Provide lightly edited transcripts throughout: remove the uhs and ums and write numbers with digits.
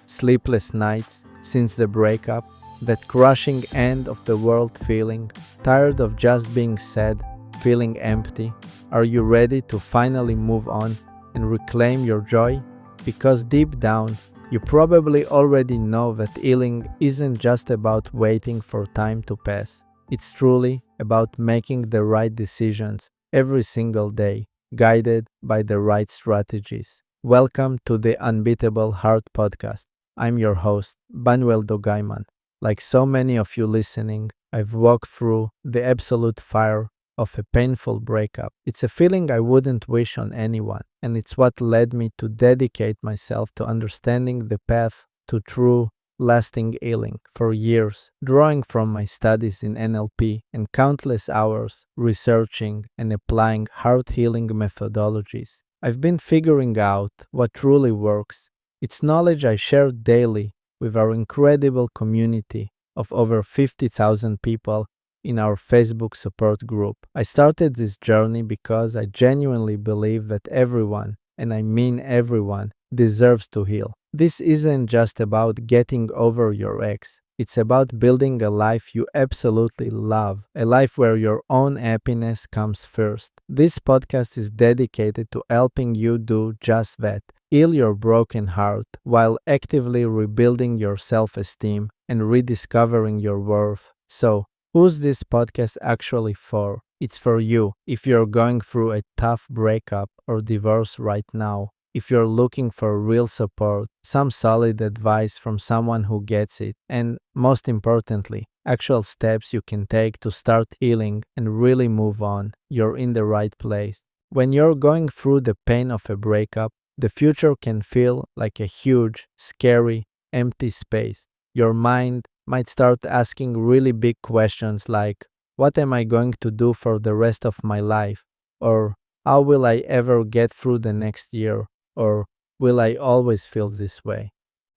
sleepless nights since the breakup, that crushing end of the world feeling, tired of just being sad, feeling empty? Are you ready to finally move on and reclaim your joy? Because deep down, you probably already know that healing isn't just about waiting for time to pass. It's truly about making the right decisions every single day, guided by the right strategies. Welcome to the Unbeatable Heart podcast. I'm your host, Banuel Dogaiman. Like so many of you listening, I've walked through the absolute fire of a painful breakup. It's a feeling I wouldn't wish on anyone, and it's what led me to dedicate myself to understanding the path to true, lasting healing for years, drawing from my studies in NLP and countless hours researching and applying heart healing methodologies. I've been figuring out what truly works. It's knowledge I share daily with our incredible community of over 50,000 people in our Facebook support group. I started this journey because I genuinely believe that everyone, and I mean everyone, deserves to heal. This isn't just about getting over your ex. It's about building a life you absolutely love, a life where your own happiness comes first. This podcast is dedicated to helping you do just that. Heal your broken heart while actively rebuilding your self-esteem and rediscovering your worth. So, who's this podcast actually for? It's for you if you're going through a tough breakup or divorce right now. If you're looking for real support, some solid advice from someone who gets it, and most importantly, actual steps you can take to start healing and really move on, you're in the right place. When you're going through the pain of a breakup, the future can feel like a huge, scary, empty space. Your mind might start asking really big questions like, what am I going to do for the rest of my life? Or, how will I ever get through the next year? Or, will I always feel this way?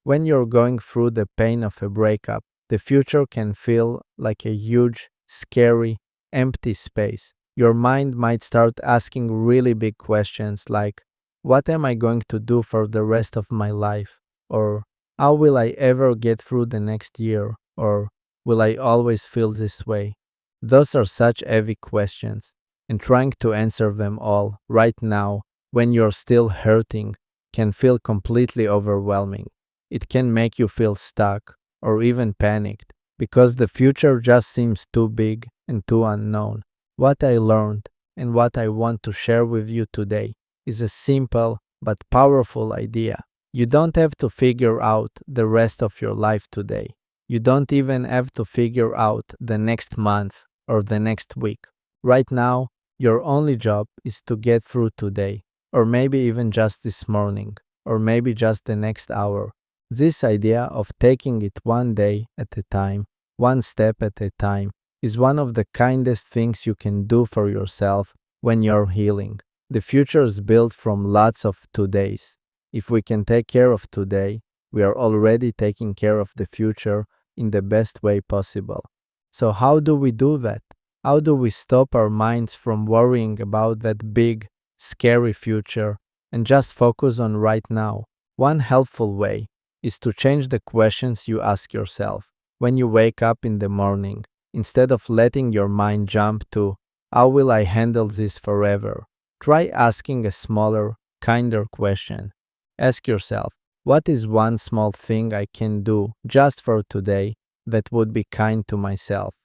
When you're going through the pain of a breakup, the future can feel like a huge, scary, empty space. Your mind might start asking really big questions like, what am I going to do for the rest of my life? Or, how will I ever get through the next year? Or, will I always feel this way? Those are such heavy questions, and trying to answer them all right now when you're still hurting can feel completely overwhelming. It can make you feel stuck or even panicked because the future just seems too big and too unknown. What I learned and what I want to share with you today is a simple but powerful idea. You don't have to figure out the rest of your life today. You don't even have to figure out the next month or the next week. Right now, your only job is to get through today, or maybe even just this morning, or maybe just the next hour. This idea of taking it one day at a time, one step at a time, is one of the kindest things you can do for yourself when you're healing. The future is built from lots of todays. If we can take care of today, we are already taking care of the future in the best way possible. So how do we do that? How do we stop our minds from worrying about that big, scary future and just focus on right now? One helpful way is to change the questions you ask yourself when you wake up in the morning. Instead of letting your mind jump to, how will I handle this forever? Try asking a smaller, kinder question. Ask yourself, what is one small thing I can do just for today that would be kind to myself?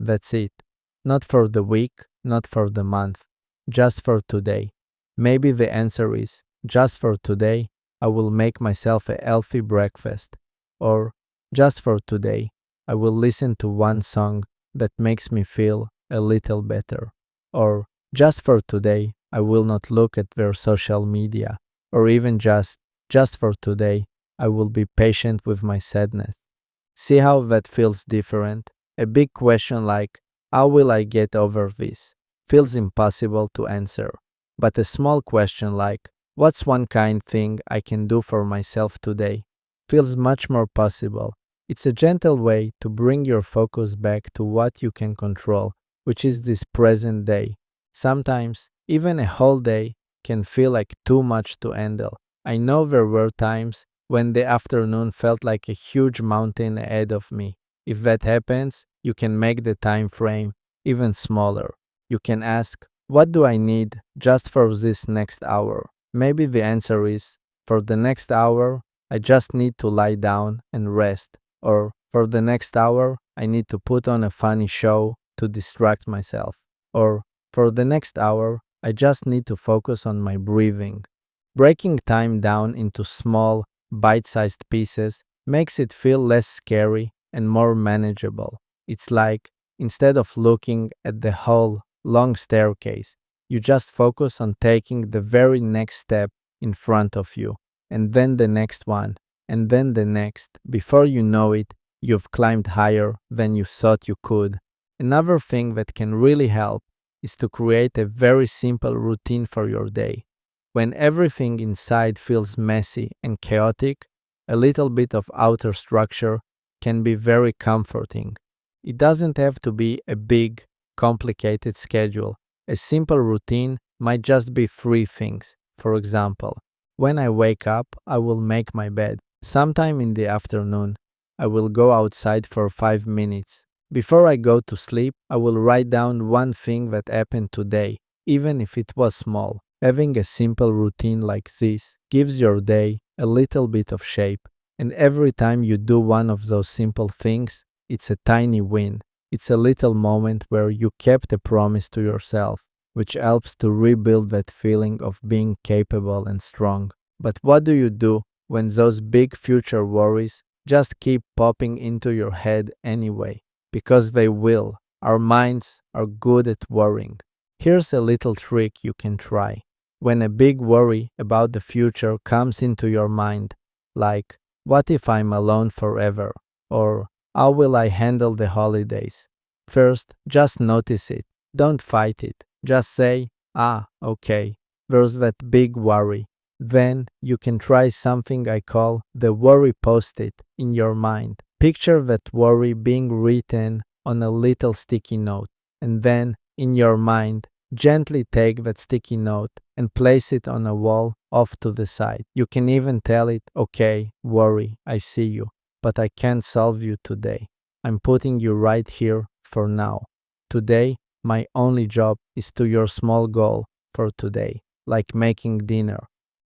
That's it. Not for the week, not for the month, just for today. Maybe the answer is, just for today, I will make myself a healthy breakfast. Or, just for today, I will listen to one song that makes me feel a little better. Or, just for today, I will not look at their social media. Or even just for today, I will be patient with my sadness. See how that feels different? A big question like, how will I get over this? Feels impossible to answer. But a small question like, what's one kind thing I can do for myself today? Feels much more possible. It's a gentle way to bring your focus back to what you can control, which is this present day. Sometimes, even a whole day can feel like too much to handle. I know there were times when the afternoon felt like a huge mountain ahead of me. If that happens, you can make the time frame even smaller. You can ask, what do I need just for this next hour? Maybe the answer is, for the next hour, I just need to lie down and rest. Or, for the next hour, I need to put on a funny show to distract myself. Or, for the next hour, I just need to focus on my breathing. Breaking time down into small, bite-sized pieces makes it feel less scary and more manageable. It's like, instead of looking at the whole long staircase, you just focus on taking the very next step in front of you, and then the next one, and then the next. Before you know it, you've climbed higher than you thought you could. Another thing that can really help is to create a very simple routine for your day. When everything inside feels messy and chaotic, a little bit of outer structure can be very comforting. It doesn't have to be a big, complicated schedule. A simple routine might just be three things. For example, when I wake up, I will make my bed. Sometime in the afternoon, I will go outside for 5 minutes. Before I go to sleep, I will write down one thing that happened today, even if it was small. Having a simple routine like this gives your day a little bit of shape, and every time you do one of those simple things, it's a tiny win. It's a little moment where you kept a promise to yourself, which helps to rebuild that feeling of being capable and strong. But what do you do when those big future worries just keep popping into your head anyway? Because they will. Our minds are good at worrying. Here's a little trick you can try. When a big worry about the future comes into your mind, like, what if I'm alone forever? Or, how will I handle the holidays? First, just notice it. Don't fight it. Just say, okay, there's that big worry. Then you can try something I call the worry post-it in your mind. Picture that worry being written on a little sticky note, and then, in your mind, gently take that sticky note and place it on a wall off to the side. You can even tell it, okay, worry, I see you, but I can't solve you today. I'm putting you right here for now. Today, my only job is to your small goal for today, like making dinner.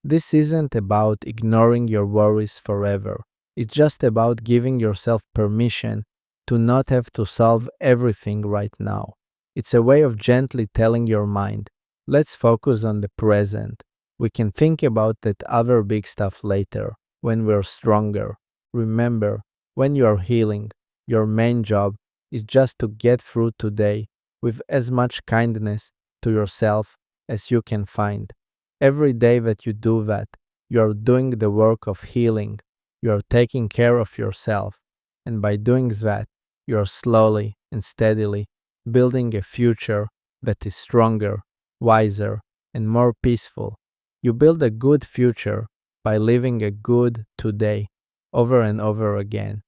This isn't about ignoring your worries forever. It's just about giving yourself permission to not have to solve everything right now. It's a way of gently telling your mind, let's focus on the present. We can think about that other big stuff later, when we're stronger. Remember, when you are healing, your main job is just to get through today with as much kindness to yourself as you can find. Every day that you do that, you are doing the work of healing. You are taking care of yourself. And by doing that, you are slowly and steadily building a future that is stronger, wiser, and more peaceful. You build a good future by living a good today over and over again.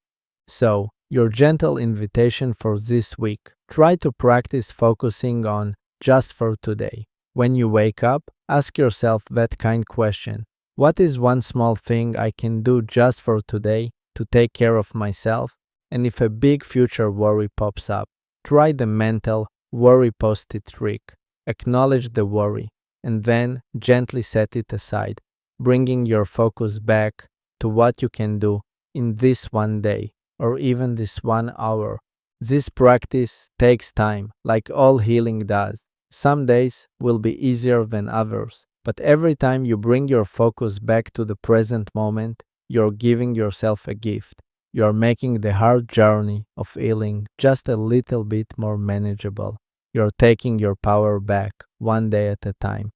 So, your gentle invitation for this week, try to practice focusing on just for today. When you wake up, ask yourself that kind question. What is one small thing I can do just for today to take care of myself? And if a big future worry pops up, try the mental worry post-it trick. Acknowledge the worry, and then gently set it aside, bringing your focus back to what you can do in this one day, or even this 1 hour. This practice takes time, like all healing does. Some days will be easier than others, but every time you bring your focus back to the present moment, you're giving yourself a gift. You're making the hard journey of healing just a little bit more manageable. You're taking your power back, one day at a time.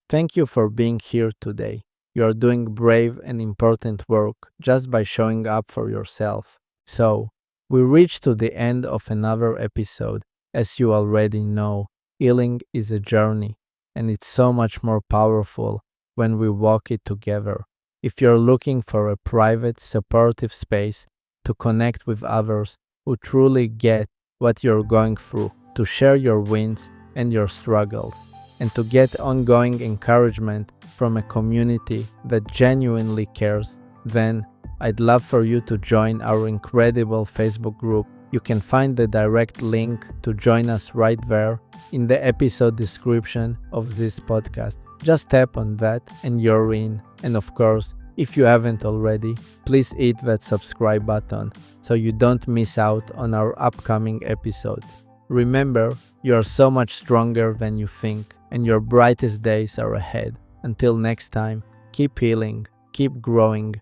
Thank you for being here today. You're doing brave and important work just by showing up for yourself. So, we reached to the end of another episode. As you already know, healing is a journey, and it's so much more powerful when we walk it together. If you're looking for a private, supportive space to connect with others who truly get what you're going through, to share your wins and your struggles, and to get ongoing encouragement from a community that genuinely cares, then I'd love for you to join our incredible Facebook group. You can find the direct link to join us right there in the episode description of this podcast. Just tap on that and you're in. And of course, if you haven't already, please hit that subscribe button so you don't miss out on our upcoming episodes. Remember, you are so much stronger than you think, and your brightest days are ahead. Until next time, keep healing, keep growing,